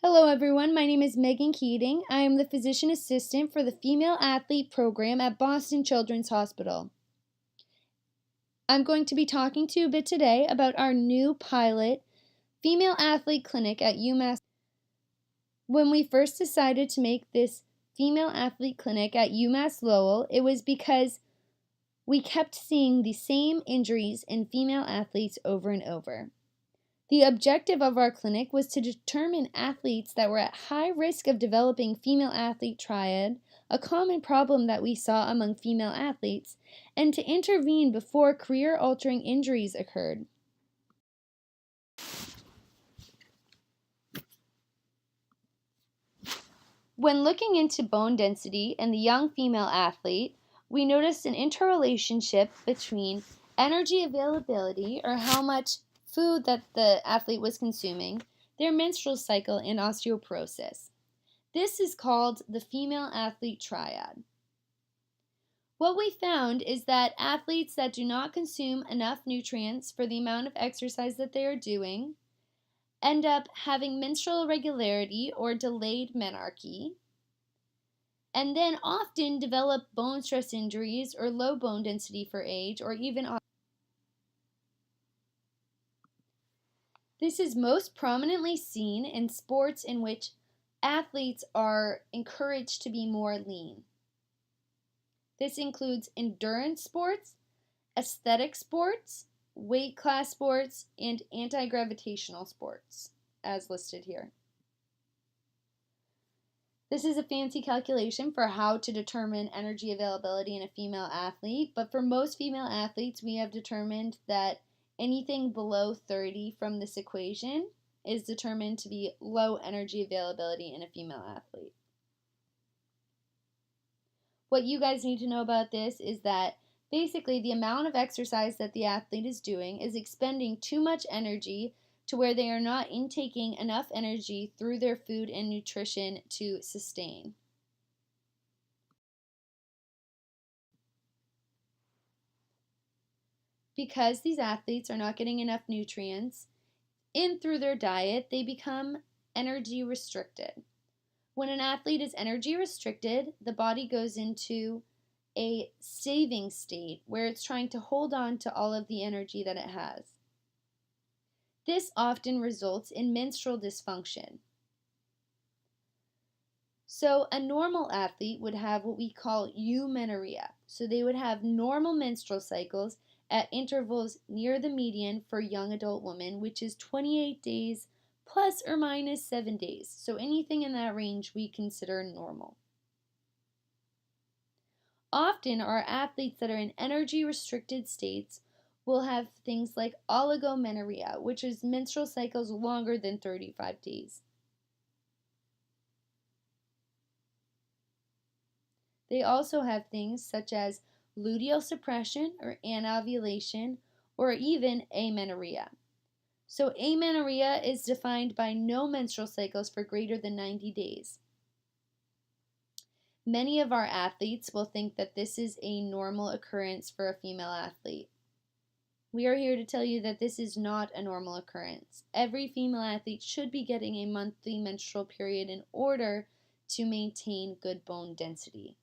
Hello everyone, my name is Megan Keating. I am the physician assistant for the Female Athlete Program at Boston Children's Hospital. I'm going to be talking to you a bit today about our new pilot Female Athlete Clinic at UMASS. When we first decided to make this Female Athlete Clinic at UMass Lowell, it was because we kept seeing the same injuries in female athletes over and over. The objective of our clinic was to determine athletes that were at high risk of developing female athlete triad, a common problem that we saw among female athletes, and to intervene before career-altering injuries occurred. When looking into bone density in the young female athlete, we noticed an interrelationship between energy availability, or how much food that the athlete was consuming, their menstrual cycle, and osteoporosis. This is called the female athlete triad. What we found is that athletes that do not consume enough nutrients for the amount of exercise that they are doing end up having menstrual irregularity or delayed menarche, and then often develop bone stress injuries or low bone density for age, or even This is most prominently seen in sports in which athletes are encouraged to be more lean. This includes endurance sports, aesthetic sports, weight class sports, and anti-gravitational sports, as listed here. This is a fancy calculation for how to determine energy availability in a female athlete, but for most female athletes, we have determined that anything below 30 from this equation is determined to be low energy availability in a female athlete. What you guys need to know about this is that basically the amount of exercise that the athlete is doing is expending too much energy to where they are not intaking enough energy through their food and nutrition to sustain. Because these athletes are not getting enough nutrients in through their diet, they become energy restricted. When an athlete is energy restricted, the body goes into a saving state where it's trying to hold on to all of the energy that it has. This often results in menstrual dysfunction. So a normal athlete would have what we call eumenorrhea. So they would have normal menstrual cycles at intervals near the median for young adult women, which is 28 days plus or minus 7 days. So anything in that range we consider normal. Often our athletes that are in energy restricted states will have things like oligomenorrhea, which is menstrual cycles longer than 35 days. They also have things such as luteal suppression or anovulation, or even amenorrhea. So amenorrhea is defined by no menstrual cycles for greater than 90 days. Many of our athletes will think that this is a normal occurrence for a female athlete. We are here to tell you that this is not a normal occurrence. Every female athlete should be getting a monthly menstrual period in order to maintain good bone density.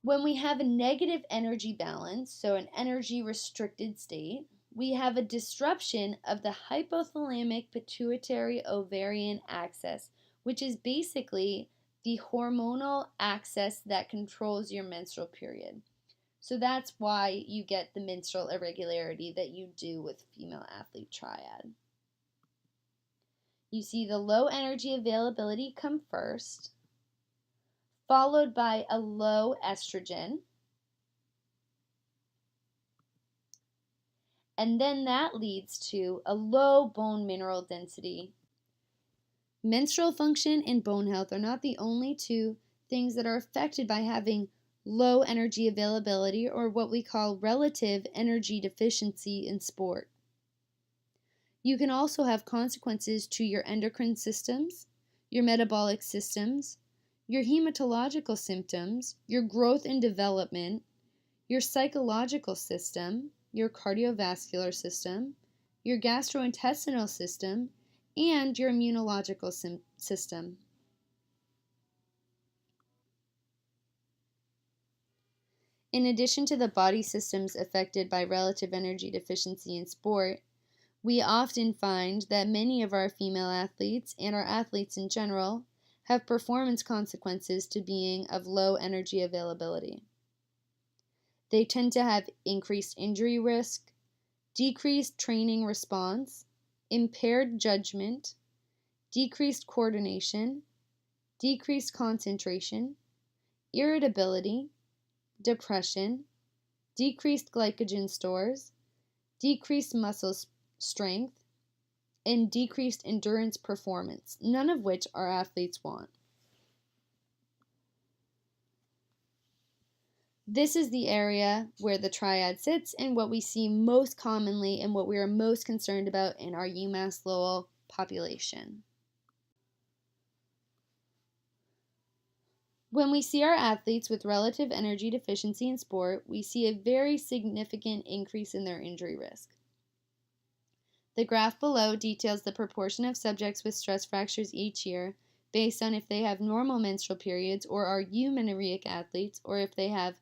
When we have a negative energy balance, so an energy restricted state, we have a disruption of the hypothalamic pituitary ovarian axis, which is basically the hormonal axis that controls your menstrual period. So that's why you get the menstrual irregularity that you do with female athlete triad. You see the low energy availability come first, followed by a low estrogen, and then that leads to a low bone mineral density. Menstrual function and bone health are not the only two things that are affected by having low energy availability, or what we call relative energy deficiency in sport. You can also have consequences to your endocrine systems, your metabolic systems, your hematological symptoms, your growth and development, your psychological system, your cardiovascular system, your gastrointestinal system, and your immunological system. In addition to the body systems affected by relative energy deficiency in sport, we often find that many of our female athletes and our athletes in general have performance consequences to being of low energy availability. They tend to have increased injury risk, decreased training response, impaired judgment, decreased coordination, decreased concentration, irritability, depression, decreased glycogen stores, decreased muscle strength, and decreased endurance performance, none of which our athletes want. This is the area where the triad sits and what we see most commonly and what we are most concerned about in our UMass Lowell population. When we see our athletes with relative energy deficiency in sport, we see a very significant increase in their injury risk. The graph below details the proportion of subjects with stress fractures each year based on if they have normal menstrual periods or are eumenorrheic athletes, or if they have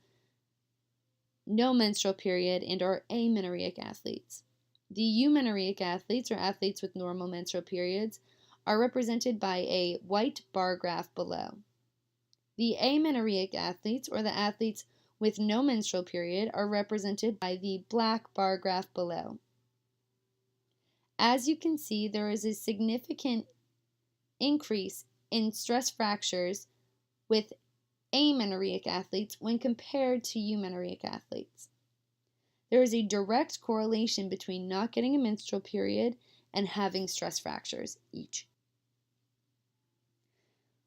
no menstrual period and are amenorrheic athletes. The eumenorrheic athletes, or athletes with normal menstrual periods, are represented by a white bar graph below. The amenorrheic athletes, or the athletes with no menstrual period, are represented by the black bar graph below. As you can see, there is a significant increase in stress fractures with amenorrheic athletes when compared to eumenorrheic athletes. There is a direct correlation between not getting a menstrual period and having stress fractures each.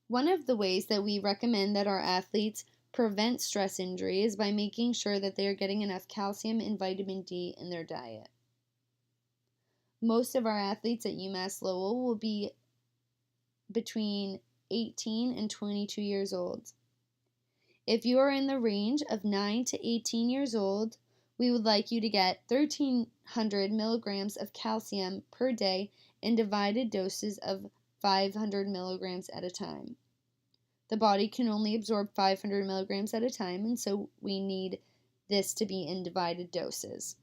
One of the ways that we recommend that our athletes prevent stress injury is by making sure that they are getting enough calcium and vitamin D in their diet. Most of our athletes at UMass Lowell will be between 18 and 22 years old. If you are in the range of 9 to 18 years old, we would like you to get 1,300 milligrams of calcium per day in divided doses of 500 milligrams at a time. The body can only absorb 500 milligrams at a time, and so we need this to be in divided doses.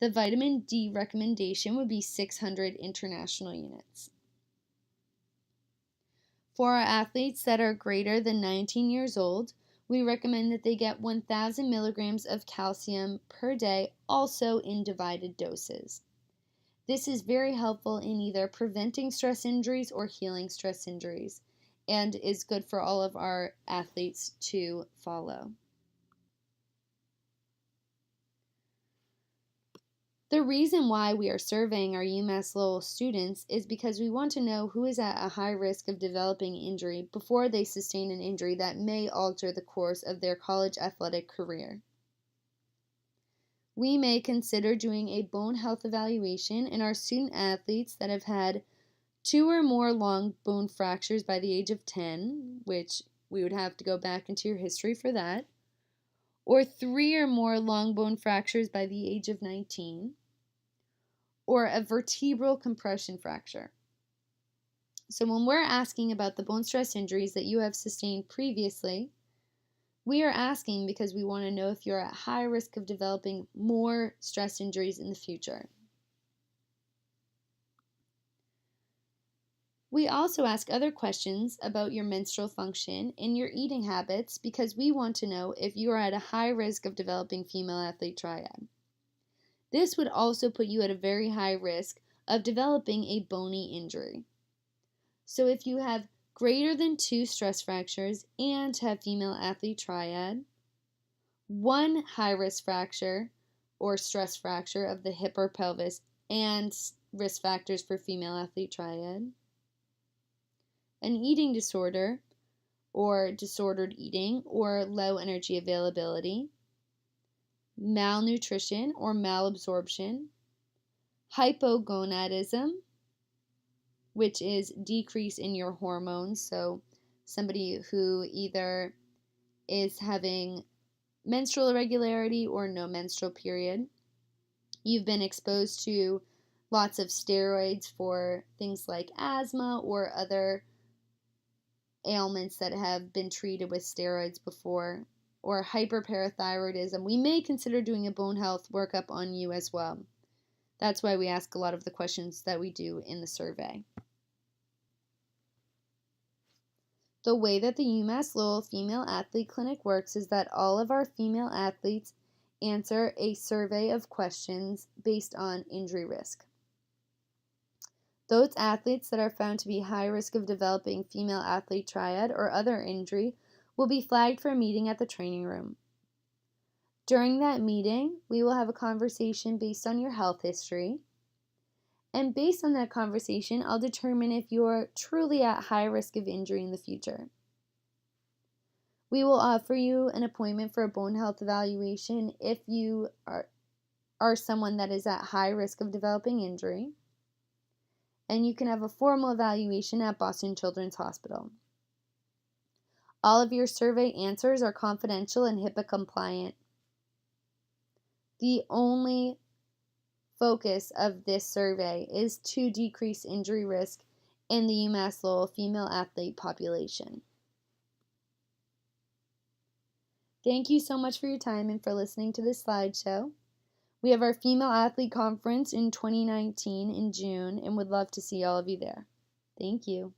The vitamin D recommendation would be 600 international units. For our athletes that are greater than 19 years old, we recommend that they get 1,000 milligrams of calcium per day, also in divided doses. This is very helpful in either preventing stress injuries or healing stress injuries, and is good for all of our athletes to follow. The reason why we are surveying our UMass Lowell students is because we want to know who is at a high risk of developing injury before they sustain an injury that may alter the course of their college athletic career. We may consider doing a bone health evaluation in our student athletes that have had 2 or more long bone fractures by the age of 10, which we would have to go back into your history for that, or 3 or more long bone fractures by the age of 19, or a vertebral compression fracture. So when we're asking about the bone stress injuries that you have sustained previously, we are asking because we want to know if you're at high risk of developing more stress injuries in the future. We also ask other questions about your menstrual function and your eating habits because we want to know if you are at a high risk of developing female athlete triad. This would also put you at a very high risk of developing a bony injury. So if you have greater than 2 stress fractures and have female athlete triad, 1 high-risk fracture or stress fracture of the hip or pelvis and risk factors for female athlete triad, an eating disorder or disordered eating or low energy availability, malnutrition or malabsorption, hypogonadism, which is decrease in your hormones, so somebody who either is having menstrual irregularity or no menstrual period. You've been exposed to lots of steroids for things like asthma or other ailments that have been treated with steroids before, or hyperparathyroidism, we may consider doing a bone health workup on you as well. That's why we ask a lot of the questions that we do in the survey. The way that the UMass Lowell Female Athlete Clinic works is that all of our female athletes answer a survey of questions based on injury risk. Those athletes that are found to be high risk of developing female athlete triad or other injury will be flagged for a meeting at the training room. During that meeting, we will have a conversation based on your health history. And based on that conversation, I'll determine if you're truly at high risk of injury in the future. We will offer you an appointment for a bone health evaluation if you are someone that is at high risk of developing injury. And you can have a formal evaluation at Boston Children's Hospital. All of your survey answers are confidential and HIPAA compliant. The only focus of this survey is to decrease injury risk in the UMass Lowell female athlete population. Thank you so much for your time and for listening to this slideshow. We have our Female Athlete Conference in 2019 in June and would love to see all of you there. Thank you.